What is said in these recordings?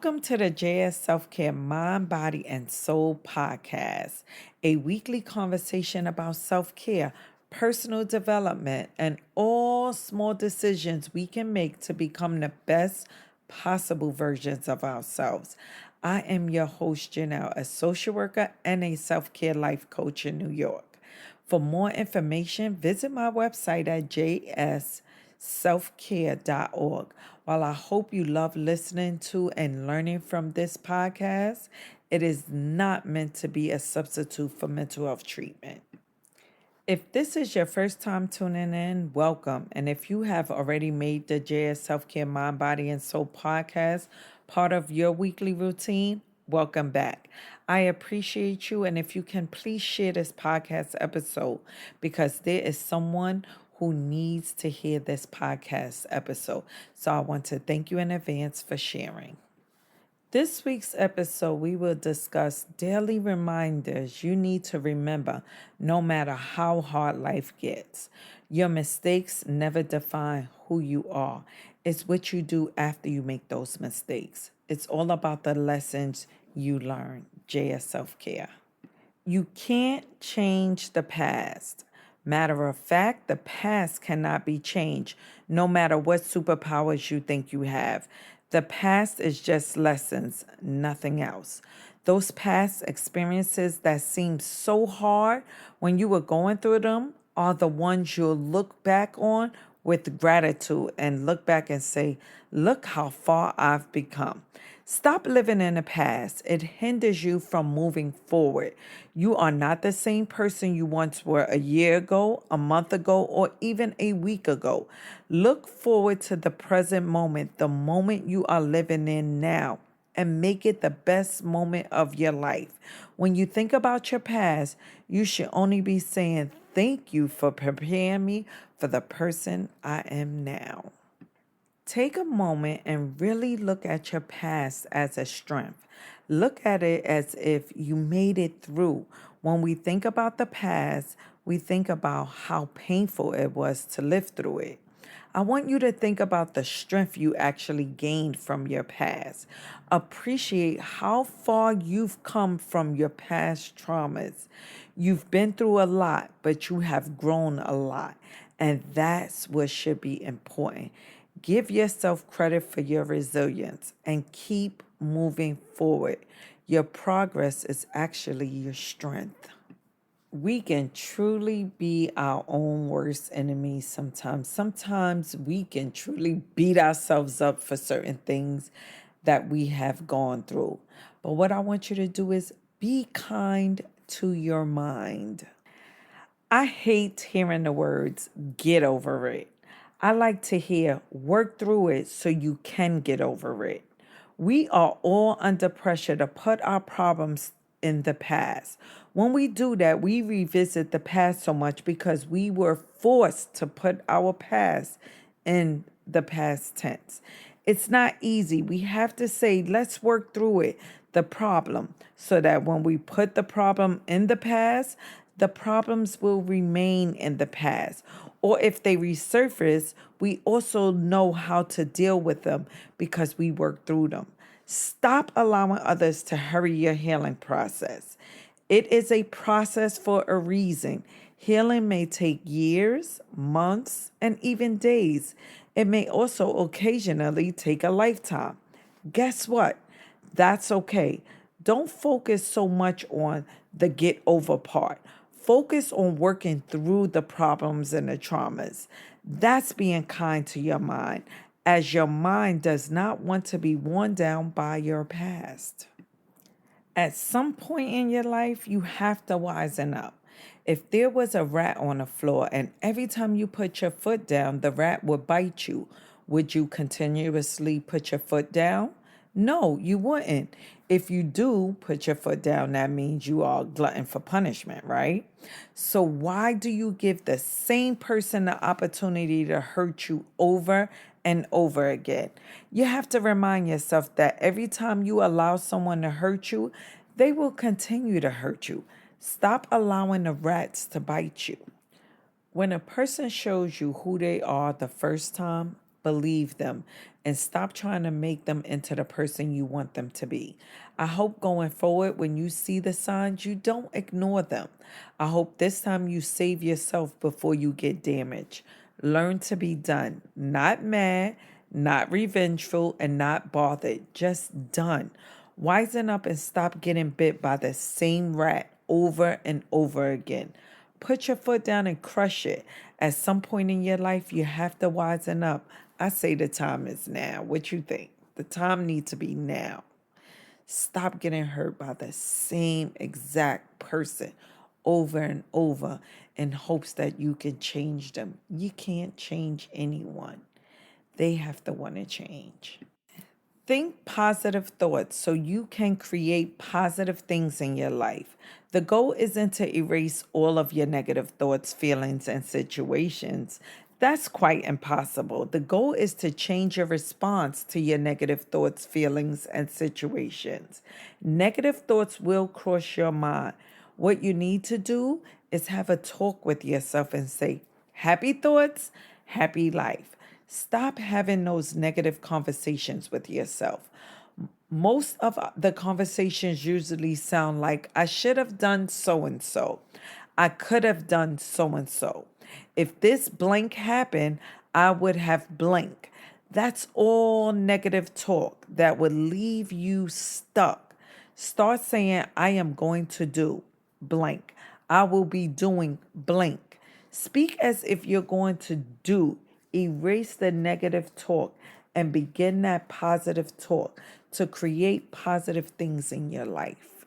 Welcome to the JS Self Care Mind, Body, and Soul podcast, a weekly conversation about self care, personal development, and all small decisions we can make to become the best possible versions of ourselves. I am your host, Janelle, a social worker and a self care life coach in New York. For more information, visit my website at jsselfcare.org. While I hope you love listening to and learning from this podcast, it is not meant to be a substitute for mental health treatment. If this is your first time tuning in, welcome. And if you have already made the JS Self Care Mind, Body, and Soul podcast part of your weekly routine, welcome back. I appreciate you. And if you can, please share this podcast episode because there is someone who needs to hear this podcast episode. So I want to thank you in advance for sharing. This week's episode, we will discuss daily reminders you need to remember no matter how hard life gets. Your mistakes never define who you are. It's what you do after you make those mistakes. It's all about the lessons you learn. JS Self Care. You can't change the past. Matter of fact, the past cannot be changed, no matter what superpowers you think you have. The past is just lessons, nothing else. Those past experiences that seem so hard when you were going through them are the ones you'll look back on with gratitude and look back and say, look how far I've become. Stop living in the past. It hinders you from moving forward. You are not the same person you once were a year ago, a month ago, or even a week ago. Look forward to the present moment, the moment you are living in now, and make it the best moment of your life. When you think about your past, you should only be saying, thank you for preparing me for the person I am now. Take a moment and really look at your past as a strength. Look at it as if you made it through. When we think about the past, we think about how painful it was to live through it. I want you to think about the strength you actually gained from your past. Appreciate how far you've come from your past traumas. You've been through a lot, but you have grown a lot. And that's what should be important. Give yourself credit for your resilience and keep moving forward. Your progress is actually your strength. We can truly be our own worst enemies sometimes. Sometimes we can truly beat ourselves up for certain things that we have gone through. But what I want you to do is be kind to your mind. I hate hearing the words, get over it. I like to hear, work through it so you can get over it. We are all under pressure to put our problems in the past. When we do that, we revisit the past so much because we were forced to put our past in the past tense. It's not easy. We have to say, let's work through it, the problem, so that when we put the problem in the past, the problems will remain in the past. Or if they resurface, we also know how to deal with them because we worked through them. Stop allowing others to hurry your healing process. It is a process for a reason. Healing may take years, months, and even days. It may also occasionally take a lifetime. Guess what? That's okay. Don't focus so much on the get over part. Focus on working through the problems and the traumas. That's being kind to your mind, as your mind does not want to be worn down by your past. At some point in your life, you have to wisen up. If there was a rat on the floor and every time you put your foot down, the rat would bite you, would you continuously put your foot down? No, you wouldn't. If you do put your foot down, that means you are a glutton for punishment, right? So why do you give the same person the opportunity to hurt you over and over again? You have to remind yourself that every time you allow someone to hurt you, they will continue to hurt you. Stop allowing the rats to bite you. When a person shows you who they are the first time, believe them, and stop trying to make them into the person you want them to be. I hope going forward, when you see the signs, you don't ignore them. I hope this time you save yourself before you get damaged. Learn to be done, not mad, not revengeful, and not bothered, just done. Wisen up and stop getting bit by the same rat over and over again. Put your foot down and crush it. At some point in your life, you have to wisen up. I say the time is now. What you think? The time needs to be now. Stop getting hurt by the same exact person over and over in hopes that you can change them. You can't change anyone. They have to want to change. Think positive thoughts so you can create positive things in your life. The goal isn't to erase all of your negative thoughts, feelings, and situations. That's quite impossible. The goal is to change your response to your negative thoughts, feelings, and situations. Negative thoughts will cross your mind. What you need to do is have a talk with yourself and say, happy thoughts, happy life. Stop having those negative conversations with yourself. Most of the conversations usually sound like, I should have done so and so. I could have done so and so. If this blank happened, I would have blank. That's all negative talk that would leave you stuck. Start saying, I am going to do blank. I will be doing blank. Speak as if you're going to do. Erase the negative talk and begin that positive talk to create positive things in your life.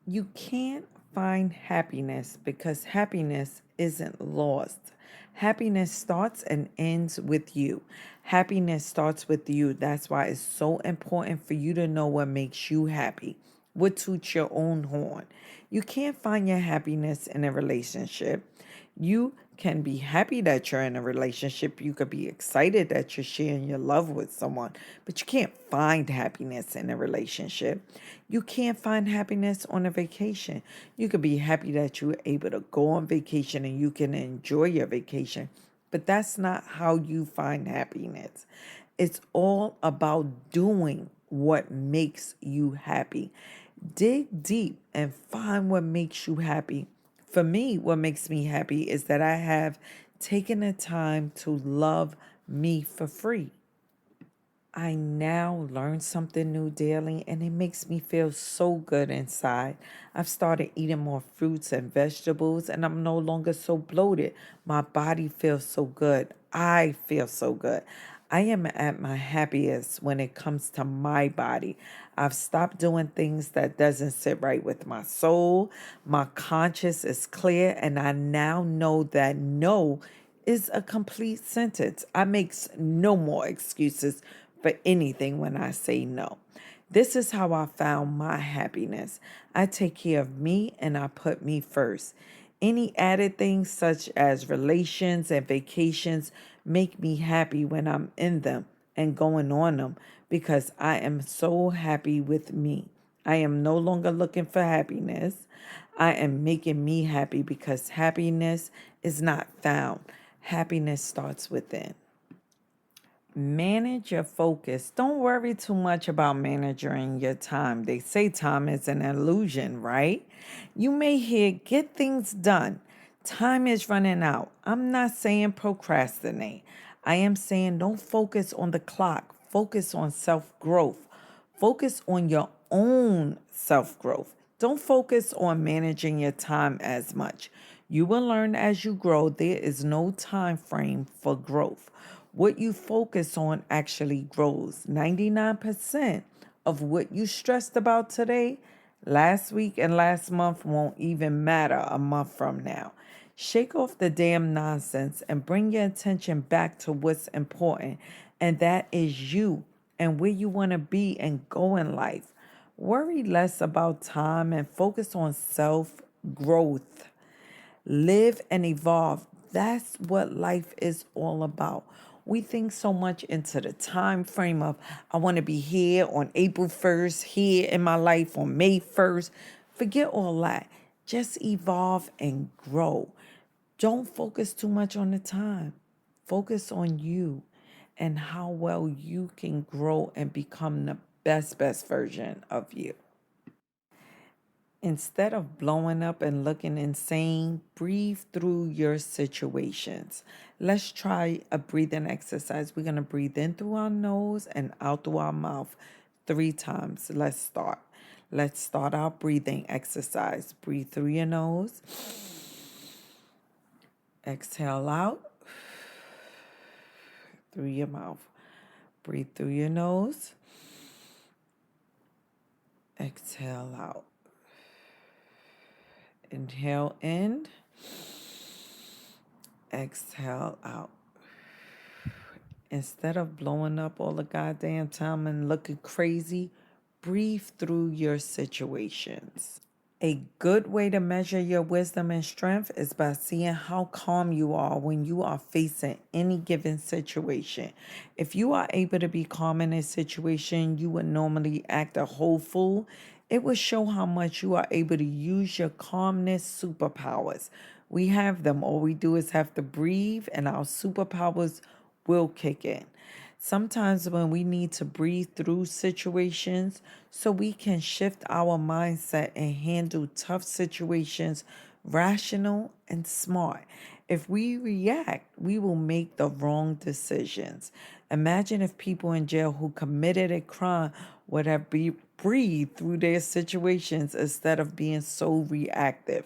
You can't find happiness because happiness isn't lost. Happiness starts and ends with you. Happiness starts with you. That's why it's so important for you to know what makes you happy, what toots your own horn. You can't find your happiness in a relationship. You can be happy that you're in a relationship. You could be excited that you're sharing your love with someone, but you can't find happiness in a relationship. You can't find happiness on a vacation. You could be happy that you're able to go on vacation and you can enjoy your vacation, but that's not how you find happiness. It's all about doing what makes you happy. Dig deep and find what makes you happy. For me, what makes me happy is that I have taken the time to love me for free. I now learn something new daily and it makes me feel so good inside. I've started eating more fruits and vegetables and I'm no longer so bloated. My body feels so good. I feel so good. I am at my happiest when it comes to my body. I've stopped doing things that doesn't sit right with my soul. My conscience is clear and I now know that no is a complete sentence. I makes no more excuses for anything when I say no. This is how I found my happiness. I take care of me and I put me first. Any added things such as relations and vacations make me happy when I'm in them and going on them because I am so happy with me. I am no longer looking for happiness. I am making me happy because happiness is not found. Happiness starts within. Manage your focus. Don't worry too much about managing your time. They say time is an illusion, right? You may hear get things done. Time is running out. I'm not saying procrastinate. I am saying don't focus on the clock. Focus on self growth. Focus on your own self growth. Don't focus on managing your time as much. You will learn as you grow. There is no time frame for growth. What you focus on actually grows. 99% of what you stressed about today, last week, and last month won't even matter a month from now. Shake off the damn nonsense and bring your attention back to what's important, and that is you and where you want to be and go in life. Worry less about time and focus on self growth. Live and evolve. That's what life is all about. We think so much into the time frame of I want to be here on April 1st, here in my life on May 1st. Forget all that. Just evolve and grow. Don't focus too much on the time. Focus on you and how well you can grow and become the best version of you. Instead of blowing up and looking insane, breathe through your situations. Let's try a breathing exercise. We're going to breathe in through our nose and out through our mouth 3 times. Let's start. Let's start our breathing exercise. Breathe through your nose. Exhale out through your mouth. Breathe through your nose. Exhale out. Inhale in. Exhale out. Instead of blowing up all the goddamn time and looking crazy, breathe through your situations. A good way to measure your wisdom and strength is by seeing how calm you are when you are facing any given situation. If you are able to be calm in a situation you would normally act a whole fool, it will show how much you are able to use your calmness superpowers. We have them. All we do is have to breathe, and our superpowers will kick in. Sometimes when we need to breathe through situations so we can shift our mindset and handle tough situations rational and smart. If we react, we will make the wrong decisions. Imagine if people in jail who committed a crime would have breathed through their situations instead of being so reactive.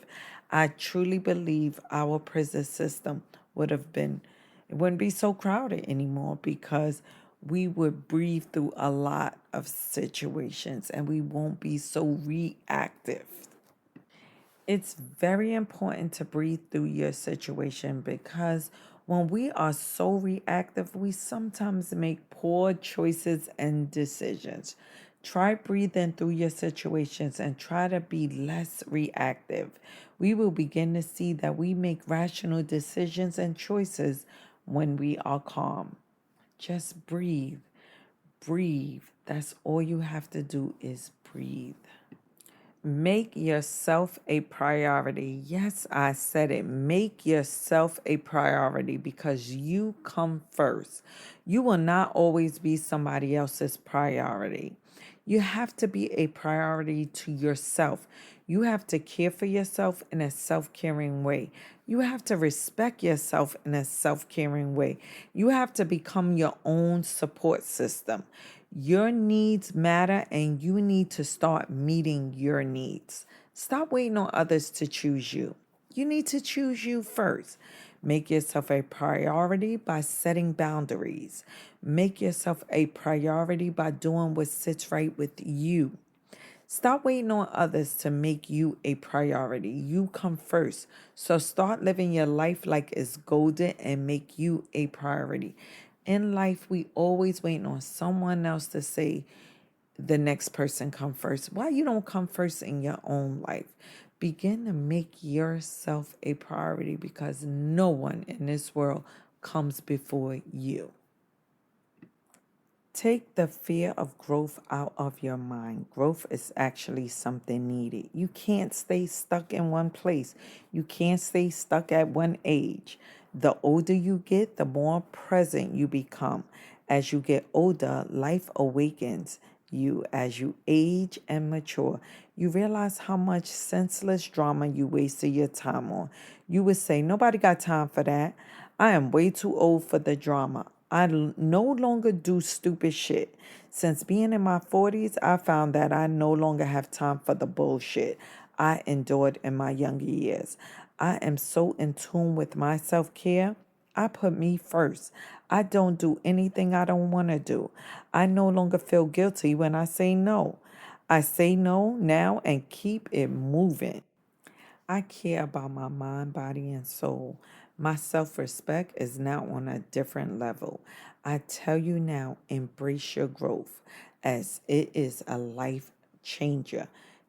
I truly believe our prison system would have been it wouldn't be so crowded anymore because we would breathe through a lot of situations and we won't be so reactive. It's very important to breathe through your situation because when we are so reactive, we sometimes make poor choices and decisions. Try breathing through your situations and try to be less reactive. We will begin to see that we make rational decisions and choices when we are calm. Just breathe. Breathe. That's all you have to do is breathe. Make yourself a priority. Yes, I said it. Make yourself a priority because you come first. You will not always be somebody else's priority. You have to be a priority to yourself. You have to care for yourself in a self caring way. You have to respect yourself in a self caring way. You have to become your own support system. Your needs matter and you need to start meeting your needs. Stop waiting on others to choose you. You need to choose you first. Make yourself a priority by setting boundaries. Make yourself a priority by doing what sits right with you. Stop waiting on others to make you a priority. You come first. So start living your life like it's golden and make you a priority. In life, we always waiting on someone else to say the next person come first. Why you don't come first in your own life? Begin to make yourself a priority because no one in this world comes before you. Take the fear of growth out of your mind. Growth is actually something needed. You can't stay stuck in one place. You can't stay stuck at one age. The older you get, the more present you become. As you get older, life awakens you as you age and mature. You realize how much senseless drama you wasted your time on. You would say, nobody got time for that. I am way too old for the drama. No longer do stupid shit. Since being in my 40s, I found that I no longer have time for the bullshit I endured in my younger years. I am so in tune with my self-care. I put me first. I don't do anything I don't want to do. I no longer feel guilty when I say no. I say no now and keep it moving. I care about my mind, body, and soul. My self respect is now on a different level. I tell you now, embrace your growth as it is a life changer.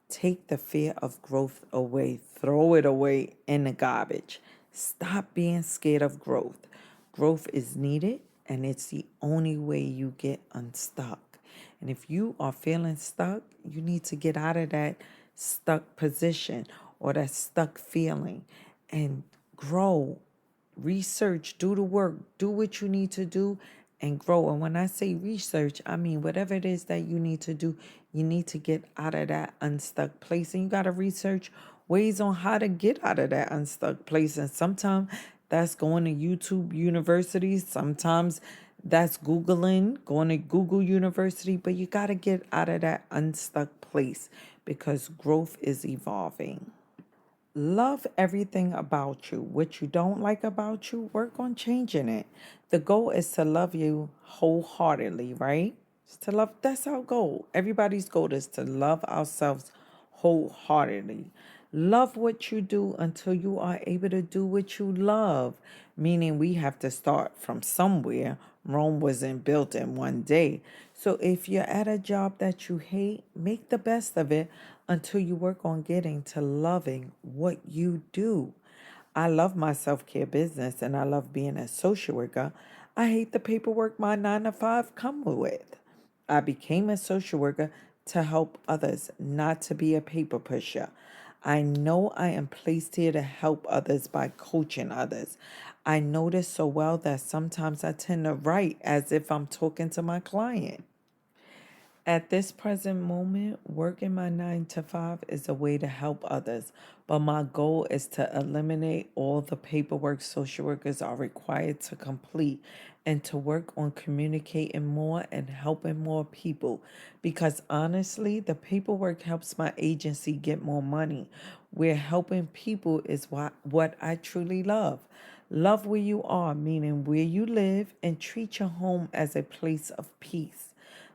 Take the fear of growth away, throw it away in the garbage. Stop being scared of growth. Growth is needed, and it's the only way you get unstuck. And if you are feeling stuck, you need to get out of that stuck position or that stuck feeling and grow, research, do the work, do what you need to do, and grow. And when I say research, I mean whatever it is that you need to do, you need to get out of that unstuck place. And you got to research ways on how to get out of that unstuck place. And sometimes that's going to YouTube University. Sometimes that's Googling, going to Google University. But you got to get out of that unstuck place because growth is evolving. Love everything about you. What you don't like about you, work on changing it. The goal is to love you wholeheartedly, right? It's to love, that's our goal. Everybody's goal is to love ourselves wholeheartedly. Love what you do until you are able to do what you love, meaning we have to start from somewhere. Rome wasn't built in one day. So if you're at a job that you hate, make the best of it until you work on getting to loving what you do. I love my self care business and I love being a social worker. I hate the paperwork my 9 to 5 come with. I became a social worker to help others, not to be a paper pusher. I know I am placed here to help others by coaching others. I know this so well that sometimes I tend to write as if I'm talking to my client. At this present moment, working my 9 to 5 is a way to help others, but my goal is to eliminate all the paperwork social workers are required to complete and to work on communicating more and helping more people. Because honestly, the paperwork helps my agency get more money. Where helping people is what I truly love. Love where you are, meaning where you live, and treat your home as a place of peace.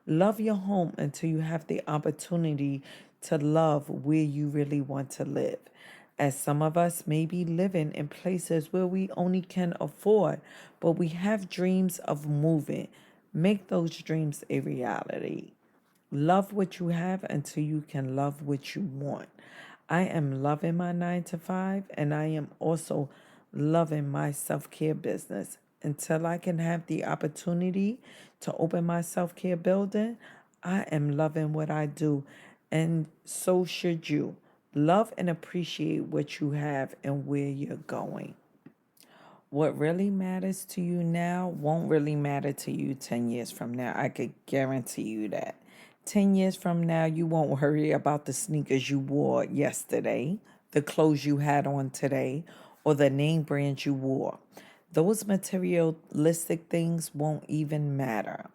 Love your home until you have the opportunity to love where you really want to live. As some of us may be living in places where we only can afford, but we have dreams of moving. Make those dreams a reality. Love what you have until you can love what you want. I am loving my 9 to 5 and I am also loving my self care business. Until I can have the opportunity to open my self care building, I am loving what I do. And so should you. Love and appreciate what you have and where you're going. What really matters to you now won't really matter to you 10 years from now. I could guarantee you that. 10 years from now, you won't worry about the sneakers you wore yesterday, the clothes you had on today, or the name brand you wore. Those materialistic things won't even matter.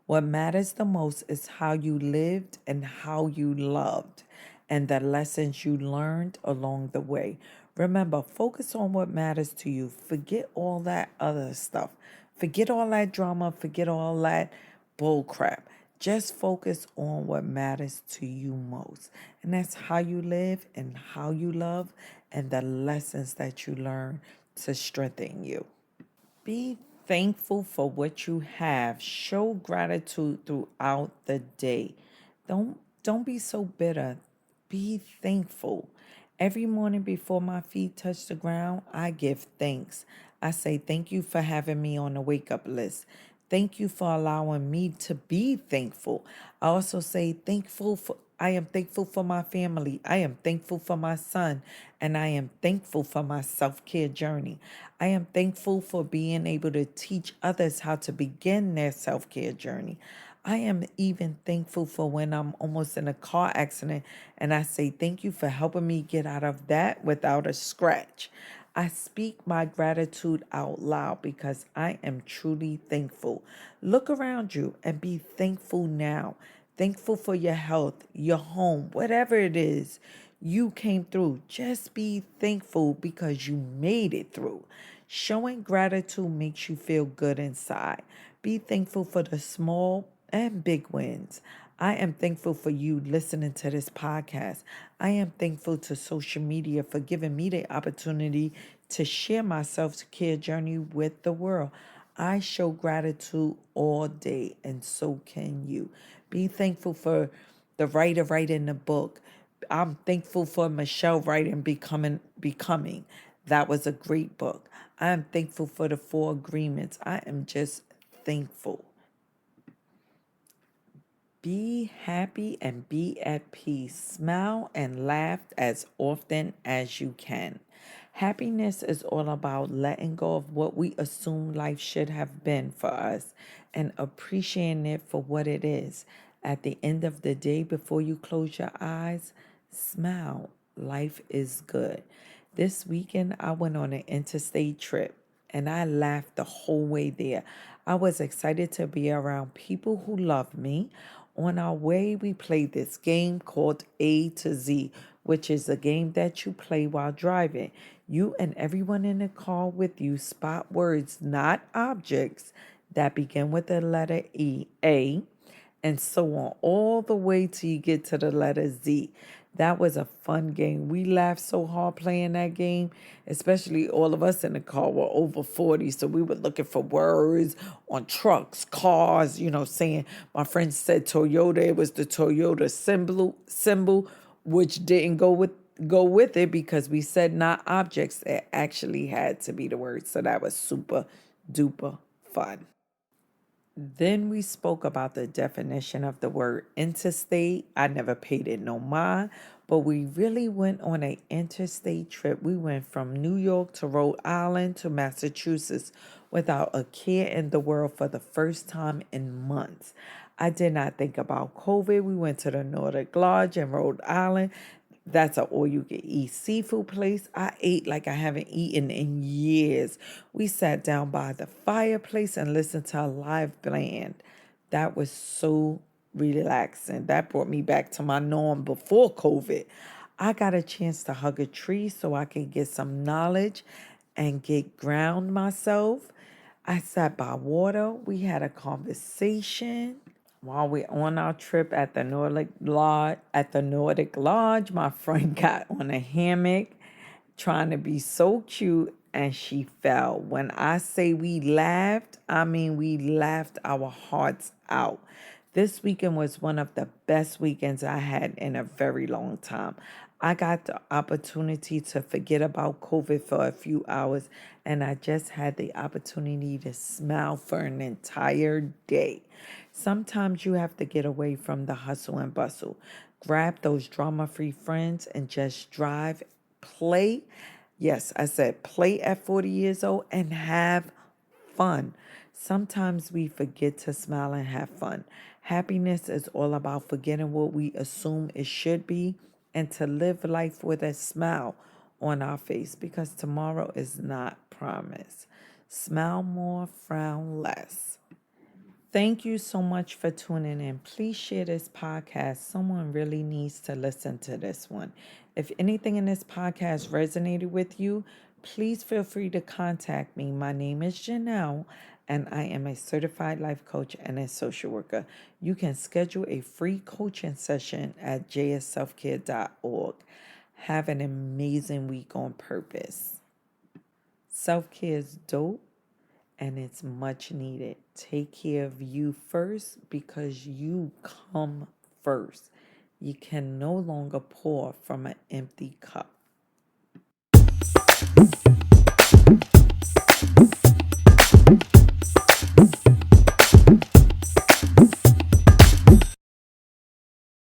What matters the most is how you lived and how you loved and the lessons you learned along the way. Remember, focus on what matters to you. Forget all that other stuff. Forget all that drama. Forget all that bull crap. Just focus on what matters to you most. And that's how you live and how you love and the lessons that you learn to strengthen you. Be thankful for what you have. Show gratitude throughout the day. Don't be so bitter. Be thankful. Every morning before my feet touch the ground, I give thanks. I say thank you for having me on the wake up list. Thank you for allowing me to be thankful. I also say I am thankful for my family. I am thankful for my son. And I am thankful for my self care journey. I am thankful for being able to teach others how to begin their self care journey. I am even thankful for when I'm almost in a car accident and I say, thank you for helping me get out of that without a scratch. I speak my gratitude out loud because I am truly thankful. Look around you and be thankful now. Thankful for your health, your home, whatever it is you came through. Just be thankful because you made it through. Showing gratitude makes you feel good inside. Be thankful for the small and big wins. I am thankful for you listening to this podcast. I am thankful to social media for giving me the opportunity to share my self care journey with the world. I show gratitude all day, and so can you. Be thankful for the writer writing the book. I'm thankful for Michelle writing Becoming. That was a great book. I am thankful for the 4 agreements. I am just thankful. Be happy and be at peace. Smile and laugh as often as you can. Happiness is all about letting go of what we assume life should have been for us and appreciating it for what it is. At the end of the day, before you close your eyes, smile. Life is good. This weekend, I went on an interstate trip and I laughed the whole way there. I was excited to be around people who love me. On our way, we played this game called A to Z, which is a game that you play while driving. You and everyone in the car with you spot words, not objects, that begin with the letter E, A, and so on, all the way till you get to the letter Z. That was a fun game. We laughed so hard playing that game, especially all of us in the car were over 40. So we were looking for words on trucks, cars, saying my friend said Toyota, it was the Toyota symbol, which didn't go with it because we said not objects. It actually had to be the word. So that was super duper fun. Then we spoke about the definition of the word interstate. I never paid it no mind, but we really went on an interstate trip. We went from New York to Rhode Island to Massachusetts without a care in the world for the first time in months. I did not think about COVID. We went to the Nordic Lodge in Rhode Island. That's a all you can eat seafood place. I ate like I haven't eaten in years. We sat down by the fireplace and listened to a live band. That was so relaxing. That brought me back to my norm before COVID. I got a chance to hug a tree so I could get some knowledge and get ground myself. I sat by water. We had a conversation. While we're on our trip at the Nordic Lodge, my friend got on a hammock trying to be so cute and she fell. When I say we laughed, I mean we laughed our hearts out. This weekend was one of the best weekends I had in a very long time. I got the opportunity to forget about COVID for a few hours and I just had the opportunity to smile for an entire day. Sometimes you have to get away from the hustle and bustle. Grab those drama free friends and just drive, play. Yes, I said play at 40 years old and have fun. Sometimes we forget to smile and have fun. Happiness is all about forgetting what we assume it should be and to live life with a smile on our face because tomorrow is not promised. Smile more, frown less. Thank you so much for tuning in. Please share this podcast. Someone really needs to listen to this one. If anything in this podcast resonated with you, please feel free to contact me. My name is Janelle, and I am a certified life coach and a social worker. You can schedule a free coaching session at jsselfcare.org. Have an amazing week on purpose. Self-care is dope and it's much needed. Take care of you first because you come first. You can no longer pour from an empty cup.